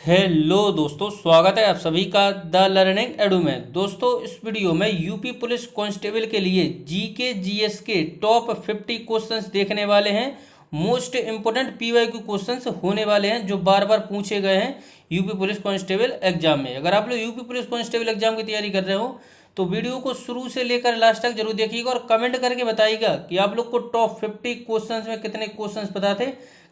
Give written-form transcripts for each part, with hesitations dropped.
Hello दोस्तों, स्वागत है आप सभी का द लर्निंग एडू में। दोस्तों, इस वीडियो में यूपी पुलिस कांस्टेबल के लिए जीके जीएस के टॉप 50 क्वेश्चंस देखने वाले हैं। मोस्ट इंपोर्टेंट पीवाईक्यू क्वेश्चंस होने वाले हैं जो बार बार पूछे गए हैं यूपी पुलिस कांस्टेबल एग्जाम में। अगर आप लोग यूपी पुलिस कांस्टेबल एग्जाम की तैयारी कर रहे हो तो वीडियो को शुरू से लेकर लास्ट तक जरूर देखिएगा और कमेंट करके बताइएगा कि आप लोग को टॉप 50 क्वेश्चंस में कितने क्वेश्चंस पता थे।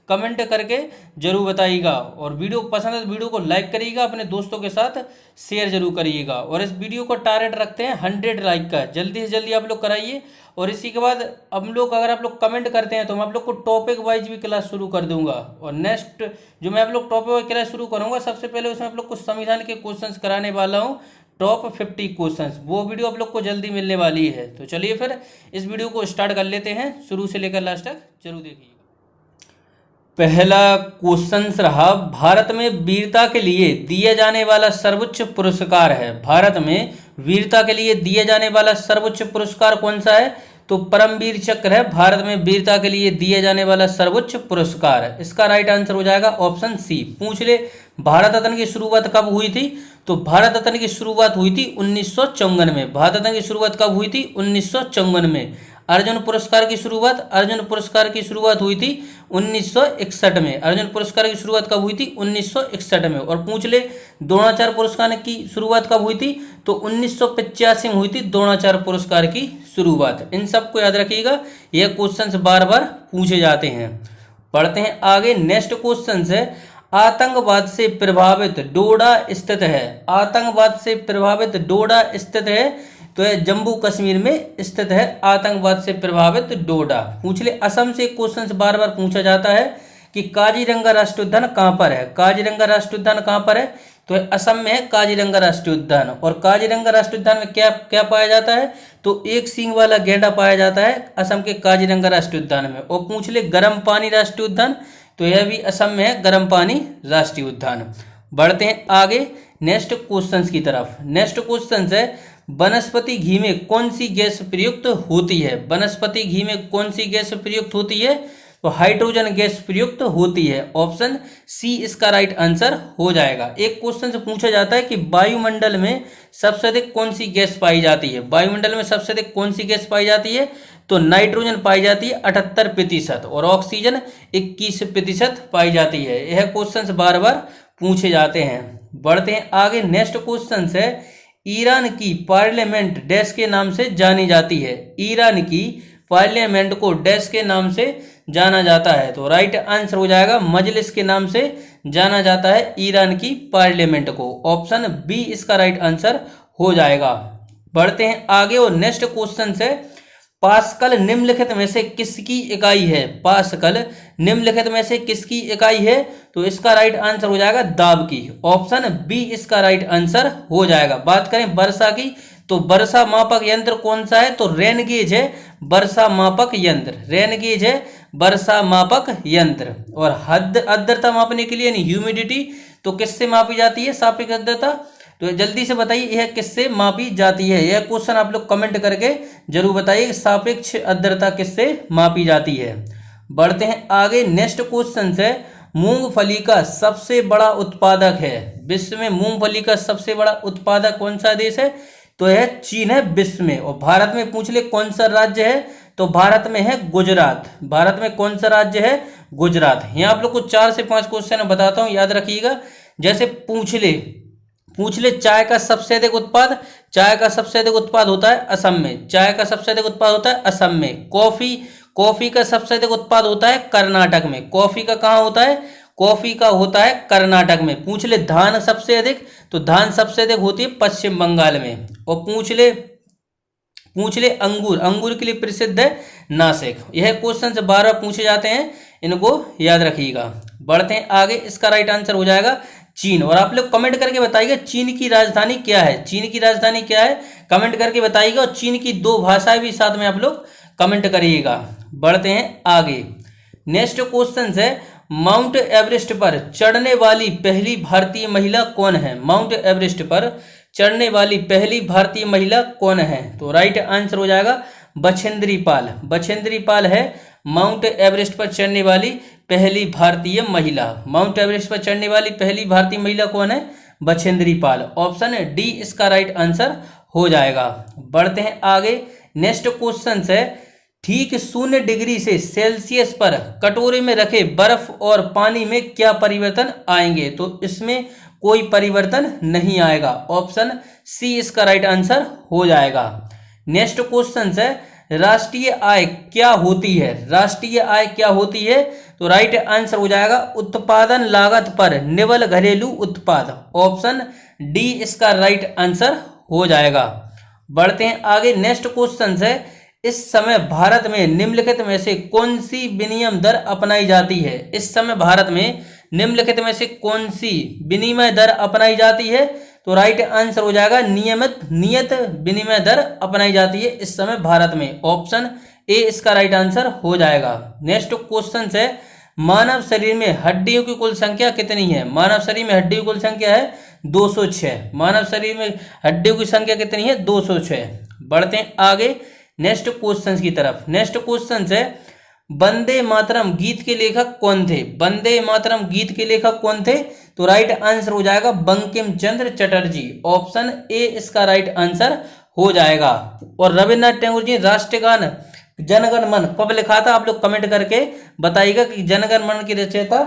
कमेंट करके जरूर बताइएगा और वीडियो पसंद है तो वीडियो को लाइक करिएगा, अपने दोस्तों के साथ शेयर जरूर करिएगा। और इस वीडियो को टारगेट रखते हैं 100 लाइक का, जल्दी से जल्दी आप लोग कराइए। और इसी के बाद हम लोग अगर आप लोग कमेंट करते हैं तो मैं आप लोग को टॉपिक वाइज भी क्लास शुरू कर दूंगा। और नेक्स्ट जो मैं आप लोग टॉपिक वाइज क्लास शुरू करूंगा, सबसे पहले उसमें आप लोग को संविधान के क्वेश्चंस कराने वाला हूँ, टॉप 50 क्वेश्चंस। वो वीडियो आप लोग को जल्दी मिलने वाली है। तो चलिए फिर इस वीडियो को स्टार्ट कर लेते हैं, शुरू से लेकर लास्ट तक जरूर देखिए। पहला क्वेश्चन रहा, भारत में वीरता के लिए दिए जाने वाला सर्वोच्च पुरस्कार है। भारत में वीरता के लिए दिए जाने वाला सर्वोच्च पुरस्कार कौन सा है? तो परमवीर चक्र है भारत में वीरता के लिए दिए जाने वाला सर्वोच्च पुरस्कार है। इसका राइट आंसर हो जाएगा ऑप्शन सी। पूछ ले, भारत रत्न की शुरुआत कब हुई थी? तो भारत रत्न की शुरुआत हुई थी 1954 में। भारत रत्न की शुरुआत कब हुई थी? 1954 में। अर्जुन पुरस्कार की शुरुआत हुई थी 1961 में। अर्जुन पुरस्कार की शुरुआत कब हुई थी? 1961 में। और पूछ ले, द्रोणाचार्य पुरस्कार की शुरुआत कब हुई थी? तो 1985 में हुई थी द्रोणाचार्य पुरस्कार की शुरुआत। इन सबको याद रखिएगा, यह क्वेश्चंस बार बार पूछे जाते हैं। पढ़ते हैं आगे। नेक्स्ट क्वेश्चन है, आतंकवाद से प्रभावित डोडा स्थित है। आतंकवाद से प्रभावित डोडा स्थित है तो यह जम्मू कश्मीर में स्थित है। आतंकवाद से प्रभावित डोडा। पूछ ले, असम से क्वेश्चन बार बार पूछा जाता है कि काजीरंगा राष्ट्रीय उद्यान कहाँ पर है? काजीरंगा राष्ट्रीय उद्यान कहाँ पर है? तो असम में है काजीरंगा राष्ट्रीय उद्यान। और काजीरंगा राष्ट्रीय उद्यान में क्या क्या पाया जाता है? तो एक सींग वाला गैंडा पाया जाता है असम के काजीरंगा राष्ट्रीय उद्यान में। और पूछ ले, गर्म पानी राष्ट्रीय उद्यान, तो यह भी असम में है गर्म पानी राष्ट्रीय उद्यान। बढ़ते हैं आगे नेक्स्ट क्वेश्चन की तरफ। नेक्स्ट क्वेश्चन है, वनस्पति घी में कौन सी गैस प्रयुक्त होती है? वनस्पति घी में कौन सी गैस प्रयुक्त होती है? तो हाइड्रोजन गैस प्रयुक्त होती है। ऑप्शन सी इसका राइट आंसर हो जाएगा। एक क्वेश्चन से पूछा जाता है कि वायुमंडल में सबसे अधिक कौन सी गैस पाई जाती है? वायुमंडल में सबसे अधिक कौन सी गैस पाई जाती है? तो नाइट्रोजन पाई जाती है 78% और ऑक्सीजन 21% पाई जाती है। यह क्वेश्चन बार बार पूछे जाते हैं। बढ़ते हैं आगे। नेक्स्ट क्वेश्चन है, ईरान की पार्लियामेंट डैश के नाम से जानी जाती है। ईरान की पार्लियामेंट को डैश के नाम से जाना जाता है। तो राइट आंसर हो जाएगा मजलिस के नाम से जाना जाता है ईरान की पार्लियामेंट को। ऑप्शन बी इसका राइट आंसर हो जाएगा। बढ़ते हैं आगे और नेक्स्ट क्वेश्चन है, पास्कल निम्नलिखित में से किसकी इकाई है? पास्कल निम्नलिखित में से किसकी इकाई है? तो इसका राइट आंसर हो जाएगा दाब की। ऑप्शन बी इसका राइट आंसर हो जाएगा। बात करें वर्षा की, तो वर्षा मापक यंत्र कौन सा है? तो रेन गेज है वर्षा मापक यंत्र। रेन गेज है वर्षा मापक यंत्र। और हद आर्द्रता मापने के लिए यानी ह्यूमिडिटी, तो किससे मापी जाती है सापेक्ष आर्द्रता? तो जल्दी से बताइए यह किससे मापी जाती है? यह क्वेश्चन आप लोग कमेंट करके जरूर बताइए, सापेक्ष आर्द्रता किससे मापी जाती है। बढ़ते हैं आगे। नेक्स्ट क्वेश्चन है, मूंगफली का सबसे बड़ा उत्पादक है। विश्व में मूंगफली का सबसे बड़ा उत्पादक कौन सा देश है? तो यह चीन है विश्व में। और भारत में पूछ ले कौन सा राज्य है? तो भारत में है गुजरात। भारत में कौन सा राज्य है? गुजरात। यहाँ आप लोग को 4 से 5 क्वेश्चन बताता हूँ, याद रखिएगा। जैसे पूछ ले चाय का सबसे अधिक उत्पाद, चाय का सबसे अधिक उत्पाद होता है असम में। चाय का सबसे अधिक उत्पाद होता है असम में। कॉफी का सबसे अधिक उत्पाद होता है कर्नाटक में। कॉफी का कहाँ होता है? कॉफी का होता है कर्नाटक में। पूछ ले धान सबसे अधिक, तो धान सबसे अधिक होती है पश्चिम बंगाल में। और पूछ ले अंगूर के लिए प्रसिद्ध है नासिक। यह क्वेश्चन से बार बार पूछे जाते हैं, इनको याद रखिएगा। बढ़ते हैं आगे। इसका राइट आंसर हो जाएगा चीन। और आप लोग कमेंट करके बताइएगा चीन की राजधानी क्या है? चीन की राजधानी क्या है कमेंट करके बताइएगा। और चीन की 2 भाषाएं भी साथ में आप लोग कमेंट करिएगा। बढ़ते हैं आगे। नेक्स्ट क्वेश्चन है, माउंट एवरेस्ट पर चढ़ने वाली पहली भारतीय महिला कौन है? माउंट एवरेस्ट पर चढ़ने वाली पहली भारतीय महिला कौन है? तो राइट आंसर हो जाएगा बछेंद्री पाल। बछेंद्री पाल है माउंट एवरेस्ट पर चढ़ने वाली पहली भारतीय महिला। माउंट एवरेस्ट पर चढ़ने वाली पहली भारतीय महिला कौन है? बछेंद्री पाल। ऑप्शन डी इसका राइट आंसर हो जाएगा। बढ़ते हैं आगे। नेक्स्ट क्वेश्चन है, ठीक 0 डिग्री से सेल्सियस पर कटोरे में रखे बर्फ और पानी में क्या परिवर्तन आएंगे? तो इसमें कोई परिवर्तन नहीं आएगा। ऑप्शन सी इसका राइट आंसर हो जाएगा। नेक्स्ट क्वेश्चन है, राष्ट्रीय आय क्या होती है? राष्ट्रीय आय क्या होती है? तो राइट आंसर हो जाएगा उत्पादन लागत पर निवल घरेलू उत्पाद। ऑप्शन डी इसका राइट आंसर हो जाएगा। बढ़ते हैं आगे। नेक्स्ट क्वेश्चन है, इस समय भारत में निम्नलिखित में से कौन सी विनिमय दर अपनाई जाती है? इस समय भारत में निम्नलिखित में से कौन सी विनिमय दर अपनाई जाती है? तो राइट आंसर हो जाएगा नियत विनिमय दर अपनाई जाती है इस समय भारत में। ऑप्शन ए इसका राइट आंसर हो जाएगा। नेक्स्ट क्वेश्चन है, मानव शरीर में हड्डियों की कुल संख्या कितनी है? मानव शरीर में हड्डियों की कुल संख्या है 206। मानव शरीर में हड्डियों की संख्या कितनी है? 206। बढ़ते हैं आगे नेक्स्ट क्वेश्चन की तरफ। नेक्स्ट क्वेश्चन है, वंदे मातरम गीत के लेखक कौन थे? वंदे मातरम गीत के लेखक कौन थे? तो राइट आंसर हो जाएगा बंकिम चंद्र चटर्जी। ऑप्शन ए इसका राइट आंसर हो जाएगा। और रविन्द्रनाथ टैगोर जी राष्ट्रगान जनगण मन कब लिखा था? आप लोग कमेंट करके बताइएगा कि जनगण मन की रचयिता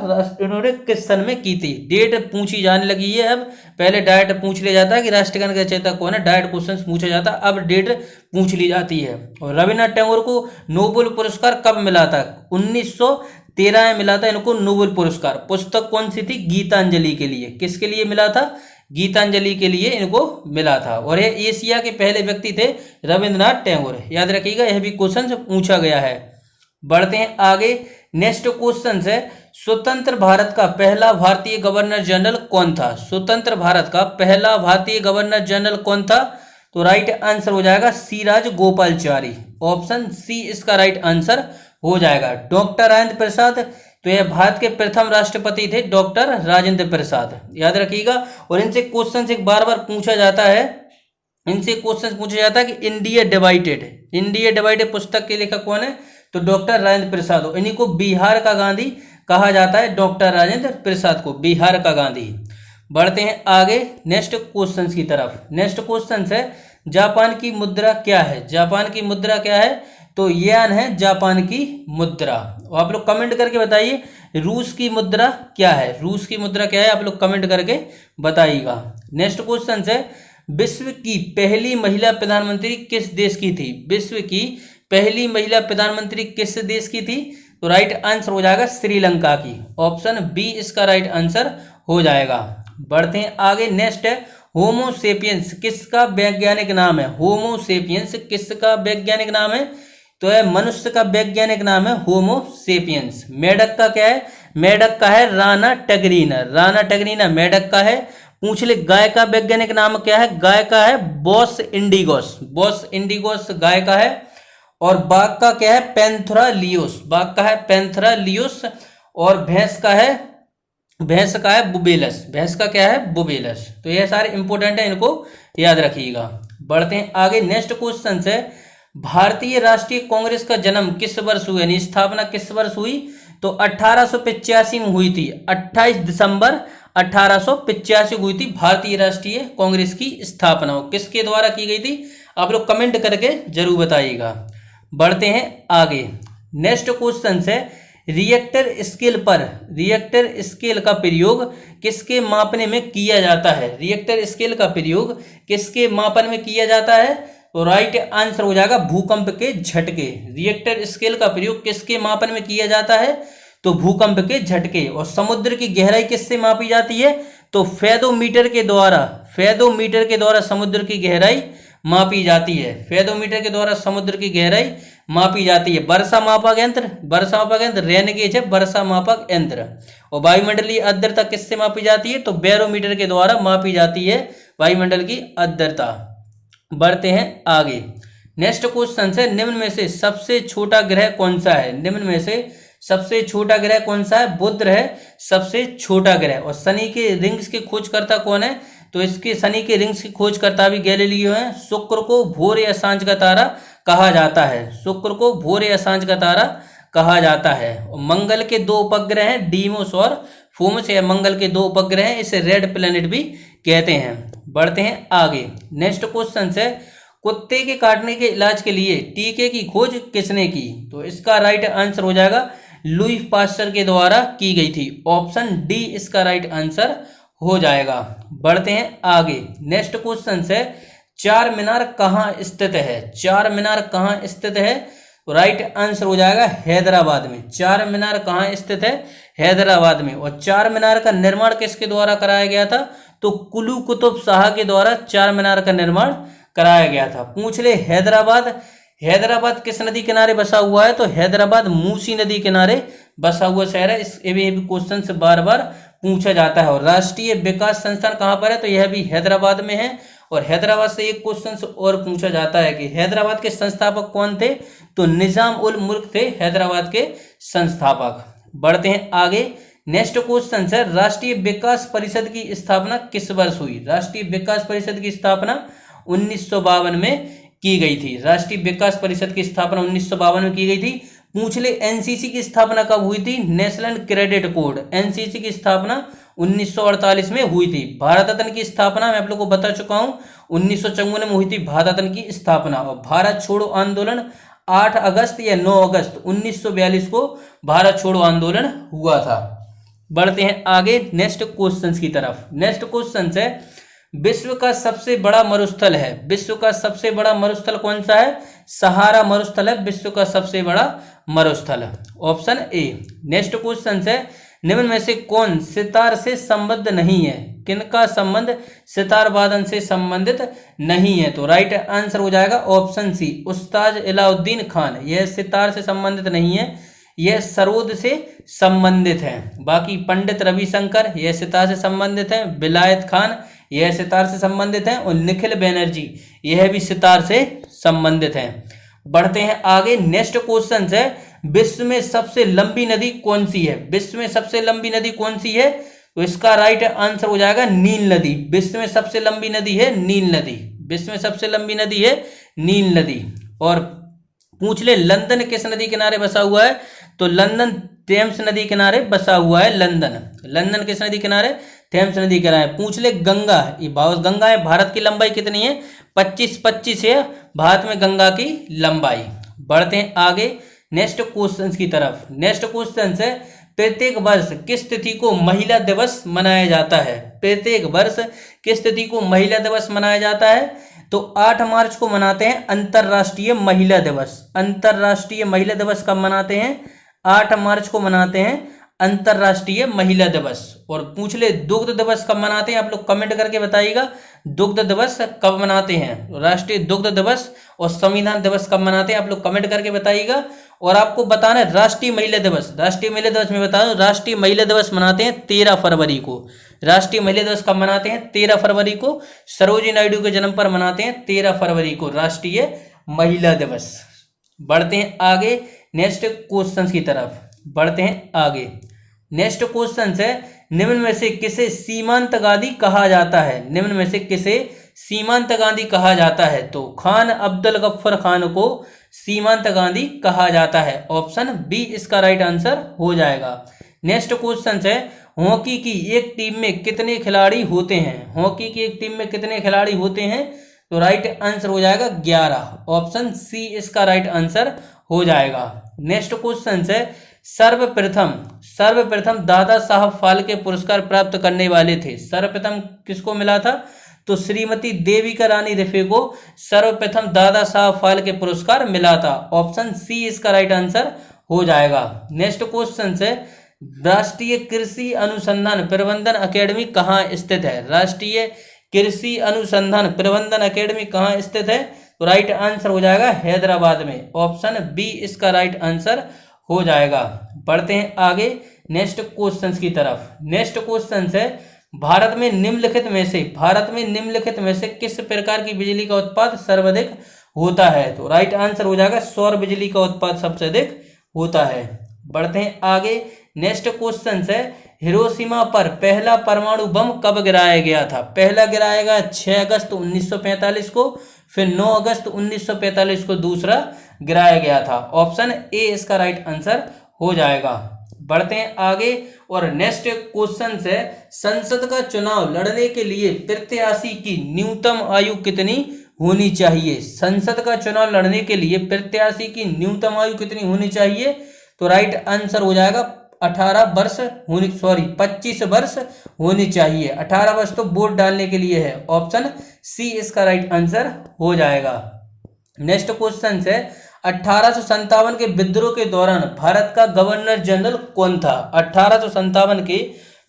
इन्होंने किस सन में की थी। डेट पूछी जाने लगी है अब, पहले डायरेक्ट पूछ लिया जाता है कि राष्ट्रगान की रचयिता कौन है, डायरेक्ट क्वेश्चन पूछा जाता है, अब डेट पूछ ली जाती है। और रविन्द्रनाथ टैगोर को नोबेल पुरस्कार कब मिला था? 1913 में मिला था इनको नोबेल पुरस्कार। पुस्तक कौन सी थी? गीतांजलि के लिए। किसके लिए मिला था? गीतांजलि के लिए इनको मिला था। और ये एशिया के पहले व्यक्ति थे रविन्द्रनाथ टैगोर। याद रखिएगा, यह भी क्वेश्चन पूछा गया है। बढ़ते हैं आगे। नेक्स्ट क्वेश्चन है, स्वतंत्र भारत का पहला भारतीय गवर्नर जनरल कौन था? स्वतंत्र भारत का पहला भारतीय गवर्नर जनरल कौन था? तो राइट आंसर हो जाएगा सी राजगोपालाचारी। ऑप्शन सी इसका राइट आंसर हो जाएगा। डॉक्टर राजेंद्र प्रसाद, तो यह भारत के प्रथम राष्ट्रपति थे डॉक्टर राजेंद्र प्रसाद। याद रखिएगा। और इनसे क्वेश्चन एक बार बार पूछा जाता है, इनसे क्वेश्चन पूछा जाता है कि इंडिया डिवाइडेड पुस्तक के लेखक कौन है? तो डॉक्टर राजेंद्र प्रसाद। इन्हीं को बिहार का गांधी कहा जाता है, डॉक्टर राजेंद्र प्रसाद को बिहार का गांधी। बढ़ते हैं आगे नेक्स्ट क्वेश्चन की तरफ। नेक्स्ट क्वेश्चन है, जापान की मुद्रा क्या है? जापान की मुद्रा क्या है? तो येन है जापान की मुद्रा। आप लोग कमेंट करके बताइए रूस की मुद्रा क्या है? रूस की मुद्रा क्या है? आप लोग कमेंट करके बताइएगा। नेक्स्ट क्वेश्चन है, विश्व की पहली महिला प्रधानमंत्री किस देश की थी? विश्व की पहली महिला प्रधानमंत्री किस देश की थी? तो राइट आंसर हो जाएगा श्रीलंका की। ऑप्शन बी इसका राइट आंसर हो जाएगा। बढ़ते हैं आगे। नेक्स्ट है, होमो सेपियंस किसका वैज्ञानिक नाम है? होमो सेपियंस किसका वैज्ञानिक नाम है? तो यह मनुष्य का वैज्ञानिक नाम है होमो सेपियंस। मेढक का क्या है? मेढक का है राना टगरीना। राना टगरीना मेढक का है। पूछ ले गाय का वैज्ञानिक नाम क्या है? गाय का है बॉस इंडिगोस। बॉस इंडिगोस गाय का है। और बाघ का क्या है? Panthera Leos. बाघ का है पैंथेरा लियोस। और भैंस का है बुबेलस। भैंस का क्या है? बुबेलस। तो ये सारे इंपोर्टेंट है, इनको याद रखिएगा। बढ़ते हैं आगे। नेक्स्ट क्वेश्चन है, भारतीय राष्ट्रीय कांग्रेस का जन्म किस वर्ष हुआ? यानी स्थापना किस वर्ष हुई? तो 1885 में हुई थी। 28 दिसंबर 1885 हुई थी भारतीय राष्ट्रीय कांग्रेस की स्थापना। किसके द्वारा की गई थी? आप लोग कमेंट करके जरूर बताइएगा। बढ़ते हैं आगे। नेक्स्ट क्वेश्चन है, रिएक्टर स्केल का प्रयोग किसके मापने में किया जाता है? रिएक्टर स्केल का प्रयोग किसके मापन में किया जाता है? तो राइट आंसर हो जाएगा भूकंप के झटके। रिएक्टर स्केल का प्रयोग किसके मापन में किया जाता है? तो भूकंप के झटके। और समुद्र की गहराई किससे मापी जाती है? तो फेदोमीटर के द्वारा समुद्र की गहराई मापी जाती है। फेदोमीटर के द्वारा समुद्र की गहराई मापी जाती है। वर्षा मापक यंत्र रेन गेज है वर्षा मापक यंत्र। और वायुमंडलीय आर्द्रता किससे मापी जाती है? तो बैरोमीटर के द्वारा मापी जाती है वायुमंडल की आर्द्रता। बढ़ते हैं आगे। नेक्स्ट क्वेश्चन है, निम्न में से सबसे छोटा ग्रह कौन सा है? निम्न में से सबसे छोटा ग्रह कौन सा है? बुध है सबसे छोटा ग्रह। और शनि के रिंग्स के खोजकर्ता कौन है? तो इसके शनि के रिंग्स की खोजकर्ता भी गैलीलियो है। शुक्र को भोर या सांझ का तारा कहा जाता है। शुक्र को भोर या सांझ का तारा कहा जाता है। और मंगल के 2 उपग्रह हैं डीमोस और फोमस, या मंगल के 2 उपग्रह हैं, इसे रेड प्लेनेट भी कहते हैं। बढ़ते हैं आगे। नेक्स्ट क्वेश्चन है, कुत्ते के काटने के इलाज के लिए टीके की खोज किसने की? तो इसका राइट आंसर हो जाएगा लुई पास्चर के द्वारा की गई थी। ऑप्शन डी इसका राइट आंसर हो जाएगा। बढ़ते हैं आगे। नेक्स्ट क्वेश्चन है, चार मीनार कहाँ स्थित है? चार मीनार कहाँ स्थित है? तो राइट आंसर हो जाएगा हैदराबाद में। चार मीनार कहाँ स्थित है? हैदराबाद में। और चार मीनार का निर्माण किसके द्वारा कराया गया था? तो कुली कुतुब शाह के द्वारा चार मीनार का निर्माण कराया गया था। पूछ ले हैदराबाद किस नदी किनारे बसा हुआ है? तो हैदराबाद मूसी नदी किनारे बसा हुआ शहर है। इस भी क्वेश्चन से बार बार पूछा जाता है। और राष्ट्रीय विकास संस्थान कहाँ पर है? तो यह भी हैदराबाद में है। और हैदराबाद से एक क्वेश्चन और पूछा जाता है कि हैदराबाद के संस्थापक कौन थे? तो निजाम उल मुल्क थे हैदराबाद के संस्थापक। बढ़ते हैं आगे। नेक्स्ट क्वेश्चन है, राष्ट्रीय विकास परिषद की स्थापना किस वर्ष हुई? राष्ट्रीय विकास परिषद की स्थापना 1952 में की गई थी। राष्ट्रीय विकास परिषद की स्थापना 1952 में की गई थी। पूछ ले एनसीसी की स्थापना कब हुई थी? नेशनल क्रेडिट कोड, एनसीसी की स्थापना 1948 में हुई थी। भारत रत्न की स्थापना मैं आप लोगों को बता चुका हूं 1954 में हुई थी भारत रत्न की स्थापना। और भारत छोड़ो आंदोलन 8 अगस्त या 9 अगस्त 1942 को भारत छोड़ो आंदोलन हुआ था। बढ़ते हैं आगे नेक्स्ट क्वेश्चन की तरफ। नेक्स्ट क्वेश्चन है, विश्व का सबसे बड़ा मरुस्थल है। विश्व का सबसे बड़ा मरुस्थल कौन सा है? सहारा मरुस्थल है विश्व का सबसे बड़ा मरुस्थल। Option A. नेक्स्ट क्वेश्चन है, निम्न में से कौन सितार से संबद्ध नहीं है? किनका संबंध सितार वादन से संबंधित नहीं है? तो राइट आंसर हो जाएगा ऑप्शन सी, उस्ताद अलाउद्दीन खान। यह सितार से संबंधित नहीं है, यह सरोद से संबंधित है। बाकी पंडित रविशंकर यह सितार से संबंधित है, विलायत खान यह सितार से संबंधित है, और निखिल बैनर्जी यह भी सितार से संबंधित है। बढ़ते हैं आगे। नेक्स्ट क्वेश्चन है, विश्व में सबसे लंबी नदी कौन सी है? विश्व में सबसे लंबी नदी कौन सी है? तो इसका राइट आंसर हो जाएगा नील नदी। विश्व में सबसे लंबी नदी है नील नदी। विश्व में सबसे लंबी नदी है नील नदी। और पूछ ले लंदन किस नदी किनारे बसा हुआ है? तो लंदन थेम्स नदी किनारे बसा हुआ है। लंदन किस नदी किनारे? थेम्स नदी किनारे। पूछ ले गंगा, ये गंगा है, भारत की लंबाई कितनी है? 25 है भारत में गंगा की लंबाई। बढ़ते हैं आगे नेक्स्ट क्वेश्चन की तरफ। नेक्स्ट क्वेश्चन है, प्रत्येक वर्ष किस तिथि को महिला दिवस मनाया जाता है? प्रत्येक वर्ष किस तिथि को महिला दिवस मनाया जाता है? तो 8 मार्च को मनाते हैं अंतरराष्ट्रीय महिला दिवस। अंतरराष्ट्रीय महिला दिवस कब मनाते हैं? 8 मार्च को मनाते हैं अंतरराष्ट्रीय महिला दिवस। और पूछ ले दुग्ध दिवस कब मनाते हैं? आप लोग कमेंट करके बताइएगा दुग्ध दिवस कब मनाते हैं। राष्ट्रीय दुग्ध दिवस और संविधान दिवस कब मनाते हैं? आप लोग कमेंट करके बताइएगा। और आपको बताना है राष्ट्रीय महिला दिवस। राष्ट्रीय महिला दिवस में बता दूं, राष्ट्रीय महिला दिवस मनाते हैं 13 फरवरी को। राष्ट्रीय महिला दिवस कब मनाते हैं? 13 फरवरी को। सरोजिनी नायडू के जन्म पर मनाते हैं 13 फरवरी को राष्ट्रीय महिला दिवस। बढ़ते हैं आगे नेक्स्ट क्वेश्चन की तरफ। बढ़ते हैं आगे। नेक्स्ट क्वेश्चन है, निम्न में से किसे सीमांत गांधी कहा जाता है? निम्न में से किसे सीमांत गांधी कहा जाता है? तो खान अब्दुल गफ्फार खान को सीमांत गांधी कहा जाता है। ऑप्शन बी इसका राइट आंसर हो जाएगा। नेक्स्ट क्वेश्चन है, हॉकी की एक टीम में कितने खिलाड़ी होते हैं? हॉकी की एक टीम में कितने खिलाड़ी होते हैं? तो राइट आंसर हो जाएगा 11। ऑप्शन सी इसका राइट आंसर हो जाएगा। नेक्स्ट क्वेश्चन है, सर्वप्रथम दादा साहब फाल्के पुरस्कार प्राप्त करने वाले थे। सर्वप्रथम किसको मिला था? तो श्रीमती देविका रानी रिफे को सर्वप्रथम दादा साहब फाल्के पुरस्कार मिला था। ऑप्शन सी इसका राइट आंसर हो जाएगा। नेक्स्ट क्वेश्चन है, राष्ट्रीय कृषि अनुसंधान प्रबंधन अकेडमी कहाँ स्थित है? राष्ट्रीय कृषि अनुसंधान प्रबंधन अकेडमी कहाँ स्थित है? तो राइट आंसर हो जाएगा हैदराबाद में। ऑप्शन बी इसका राइट आंसर हो जाएगा। बढ़ते हैं आगे नेक्स्ट क्वेश्चन की तरफ। नेक्स्ट क्वेश्चन है, भारत में निम्नलिखित में से किस प्रकार की बिजली का उत्पादन सर्वाधिक होता है? तो राइट आंसर हो जाएगा सौर बिजली का उत्पादन सबसे अधिक होता है। बढ़ते हैं आगे नेक्स्ट क्वेश्चन है, हिरोशिमा पर पहला परमाणु बम कब गिराया गया था? पहला गिराया गया 6 अगस्त 1945 को, फिर 9 अगस्त 1945 को दूसरा गिराया गया था। ऑप्शन ए इसका राइट आंसर हो जाएगा। बढ़ते हैं आगे और नेक्स्ट क्वेश्चन है, संसद का चुनाव लड़ने के लिए प्रत्याशी की न्यूनतम आयु कितनी होनी चाहिए? संसद का चुनाव लड़ने के लिए प्रत्याशी की न्यूनतम आयु कितनी होनी चाहिए? तो राइट आंसर हो जाएगा 25 वर्ष होनी चाहिए। 18 वर्ष तो वोट डालने के लिए है। ऑप्शन सी इसका राइट आंसर हो जाएगा। नेक्स्ट क्वेश्चन है, 1857 के विद्रोह के दौरान भारत का गवर्नर जनरल कौन था? 1857 के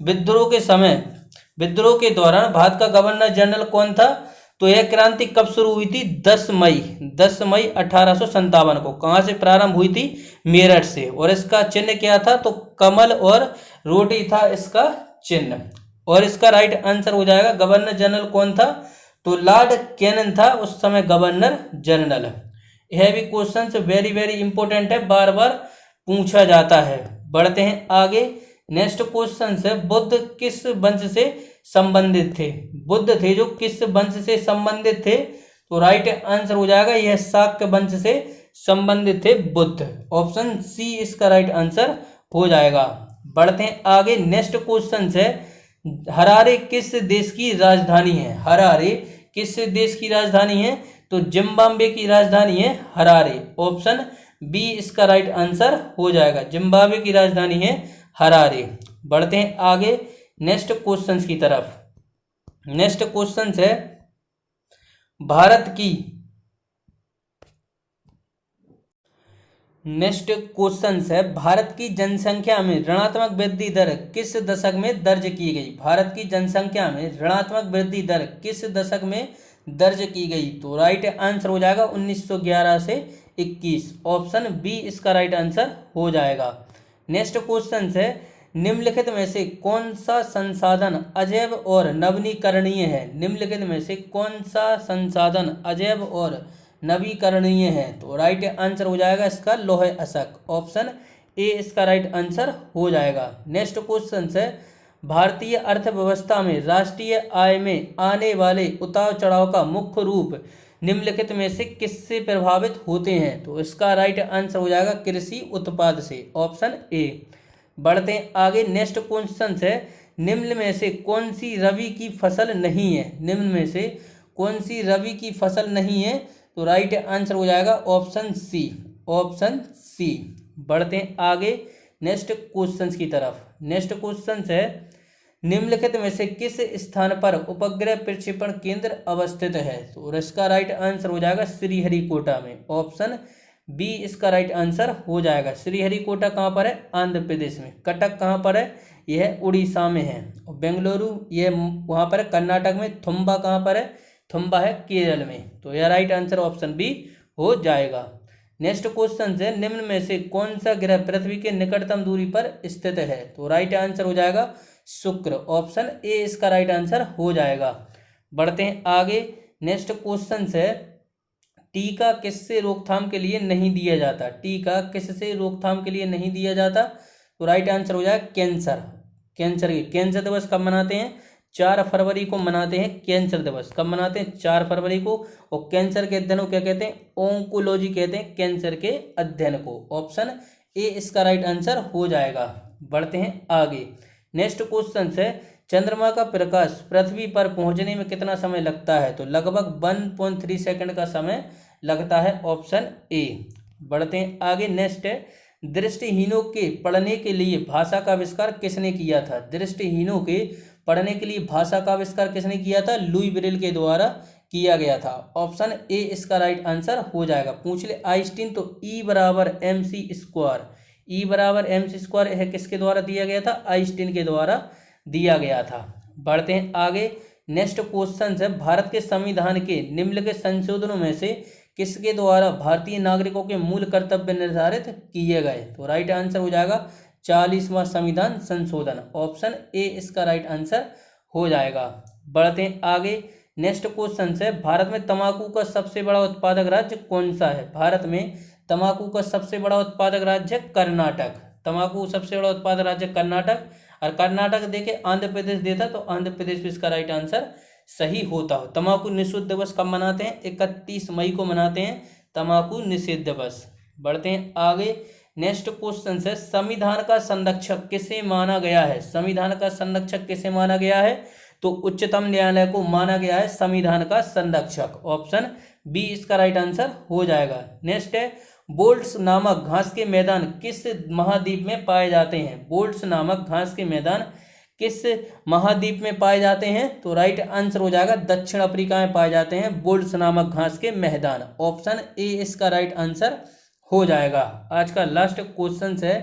विद्रोह के दौरान भारत का गवर्नर जनरल कौन था? तो यह क्रांति कब शुरू हुई थी? 10 मई 1857 को। कहां से प्रारंभ हुई थी? मेरठ से। और इसका चिन्ह क्या था? तो कमल और रोटी था इसका चिन्ह। और इसका राइट आंसर हो जाएगा, गवर्नर जनरल कौन था? तो लॉर्ड कैनन था उस समय गवर्नर जनरल। यह भी क्वेश्चन वेरी वेरी इंपॉर्टेंट है, बार बार पूछा जाता है। बढ़ते हैं आगे। नेक्स्ट क्वेश्चन है, बुद्ध किस वंश से संबंधित थे? बुद्ध थे जो किस वंश से संबंधित थे? तो राइट आंसर हो जाएगा, यह शाक्य वंश से संबंधित थे बुद्ध। ऑप्शन सी इसका राइट आंसर हो जाएगा। बढ़ते हैं आगे। नेक्स्ट क्वेश्चन है, हरारे किस देश की राजधानी है? हरारे किस देश की राजधानी है? तो जिम्बाब्वे की राजधानी है हरारे। ऑप्शन बी इसका राइट आंसर हो जाएगा, जिम्बाब्वे की राजधानी है हरारे। बढ़ते हैं आगे नेक्स्ट क्वेश्चंस की तरफ। नेक्स्ट क्वेश्चन है, भारत की जनसंख्या में ऋणात्मक वृद्धि दर किस दशक में दर्ज की गई? भारत की जनसंख्या में ऋणात्मक वृद्धि दर किस दशक में दर्ज की गई? तो राइट आंसर हो जाएगा 1911 से 21। ऑप्शन बी इसका राइट आंसर हो जाएगा। नेक्स्ट क्वेश्चन है, निम्नलिखित में से कौन सा संसाधन अजैव और नवीकरणीय है? निम्नलिखित में से कौन सा संसाधन अजैव और नवीकरणीय है? तो राइट आंसर हो जाएगा इसका लौह अयस्क। ऑप्शन ए इसका राइट आंसर हो जाएगा। नेक्स्ट क्वेश्चन है, भारतीय अर्थव्यवस्था में राष्ट्रीय आय में आने वाले उतार चढ़ाव का मुख्य रूप निम्नलिखित में से किससे प्रभावित होते हैं? तो इसका राइट आंसर हो जाएगा कृषि उत्पाद से। Option A. बढ़ते हैं आगे। नेक्स्ट क्वेश्चन है, निम्न में से कौन सी रबी की फसल नहीं है? निम्न में से कौन सी रबी की फसल नहीं है? तो राइट आंसर हो जाएगा ऑप्शन सी। Option C. बढ़ते हैं आगे नेक्स्ट क्वेश्चंस की तरफ। नेक्स्ट क्वेश्चन है, निम्नलिखित में से किस स्थान पर उपग्रह प्रक्षेपण केंद्र अवस्थित है? तो इसका राइट आंसर हो जाएगा श्रीहरिकोटा में। ऑप्शन बी इसका राइट आंसर हो जाएगा। श्रीहरिकोटा कहाँ पर है? आंध्र प्रदेश में। कटक कहाँ पर है? यह उड़ीसा में है। और बेंगलुरु ये वहाँ पर है कर्नाटक में। थुम्बा कहाँ पर है? थुम्बा है केरल में। तो यह राइट आंसर ऑप्शन बी हो जाएगा। नेक्स्ट क्वेश्चन है, निम्न में से कौन सा ग्रह पृथ्वी के निकटतम दूरी पर स्थित है? तो राइट आंसर हो जाएगा शुक्र। ऑप्शन ए इसका राइट आंसर हो जाएगा। बढ़ते हैं आगे। नेक्स्ट क्वेश्चन है, टीका किससे रोकथाम के लिए नहीं दिया जाता? टीका किससे रोकथाम के लिए नहीं दिया जाता? तो राइट आंसर हो जाएगा कैंसर। कैंसर दिवस कब मनाते हैं? 4 फरवरी को मनाते हैं कैंसर दिवस। कब मनाते हैं? 4 फरवरी को। और कैंसर के अध्ययन को क्या कहते हैं? ओंकोलॉजी कहते हैं कैंसर के अध्ययन को। ऑप्शन ए इसका राइट आंसर हो जाएगा। बढ़ते हैं आगे। नेक्स्ट क्वेश्चन है, चंद्रमा का प्रकाश पृथ्वी पर पहुंचने में कितना समय लगता है? तो लगभग 1.3 सेकंड का समय लगता है। Option A. बढ़ते हैं आगे। नेक्स्ट है, दृष्टिहीनों के पढ़ने के लिए भाषा का आविष्कार किसने किया था? दृष्टिहीनों के पढ़ने के लिए भाषा का आविष्कार किसने किया था? लुई ब्रेल के द्वारा किया गया था। ऑप्शन ए इसका राइट आंसर हो जाएगा। पूछ ले आइंस्टीन तो E बराबर MC स्क्वायर। E बराबर MC स्क्वायर है किसके द्वारा दिया गया था? आइंस्टीन के द्वारा दिया गया था। बढ़ते हैं आगे। नेक्स्ट क्वेश्चन है, भारत के संविधान के निम्नलिखित संशोधनों में से किसके द्वारा भारतीय नागरिकों के मूल कर्तव्य निर्धारित किए गए? तो राइट आंसर हो जाएगा 40वां संविधान संशोधन। ऑप्शन ए इसका राइट आंसर हो जाएगा। बढ़ते हैं आगे। नेक्स्ट क्वेश्चन है, भारत में तंबाकू का सबसे बड़ा उत्पादक राज्य कौन सा है? भारत में तंबाकू का सबसे बड़ा उत्पादक राज्य कर्नाटक। तंबाकू सबसे बड़ा उत्पादक राज्य कर्नाटक। और कर्नाटक देके आंध्र प्रदेश देता तो आंध्र प्रदेश में इसका राइट आंसर सही होता हो। तंबाकू निषेध दिवस कब मनाते हैं? 31 मई को मनाते हैं। तंबाकू निषेध दिवस। बढ़ते हैं आगे। नेक्स्ट क्वेश्चन है, संविधान का संरक्षक किसे माना गया है? संविधान का संरक्षक किसे माना गया है? तो उच्चतम न्यायालय को माना गया है संविधान का संरक्षक। ऑप्शन बी इसका राइट आंसर हो जाएगा। नेक्स्ट है, बोल्ट्स नामक घास के मैदान किस महाद्वीप में पाए जाते हैं? बोल्ट्स नामक घास के मैदान किस महाद्वीप में पाए जाते हैं? तो राइट आंसर हो जाएगा दक्षिण अफ्रीका में पाए जाते हैं बोल्ट्स नामक घास के मैदान। ऑप्शन ए इसका राइट आंसर हो जाएगा। आज का लास्ट क्वेश्चन है,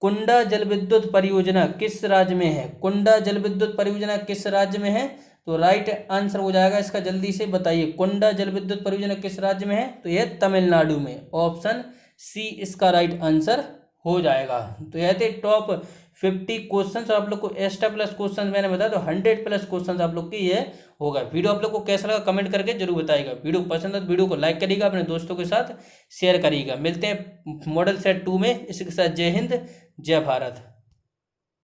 कुंडा जल विद्युत परियोजना किस राज्य में है? कुंडा जल विद्युत परियोजना किस राज्य में है? तो राइट आंसर हो जाएगा इसका, जल्दी से बताइए, कुंडा जल विद्युत परियोजना किस राज्य में है? तो यह तमिलनाडु में। ऑप्शन सी इसका राइट आंसर हो जाएगा। तो यह थे टॉप 50 क्वेश्चंस। और आप लोग को एक्स्ट्रा प्लस क्वेश्चन मैंने बताया तो 100 प्लस क्वेश्चन आप लोग की ये होगा। वीडियो आप लोग को कैसा लगा कमेंट करके जरूर बताइएगा। वीडियो पसंद है तो वीडियो को लाइक करिएगा, अपने दोस्तों के साथ शेयर करिएगा। मिलते हैं मॉडल सेट 2 में। इसके साथ जय हिंद, जय भारत।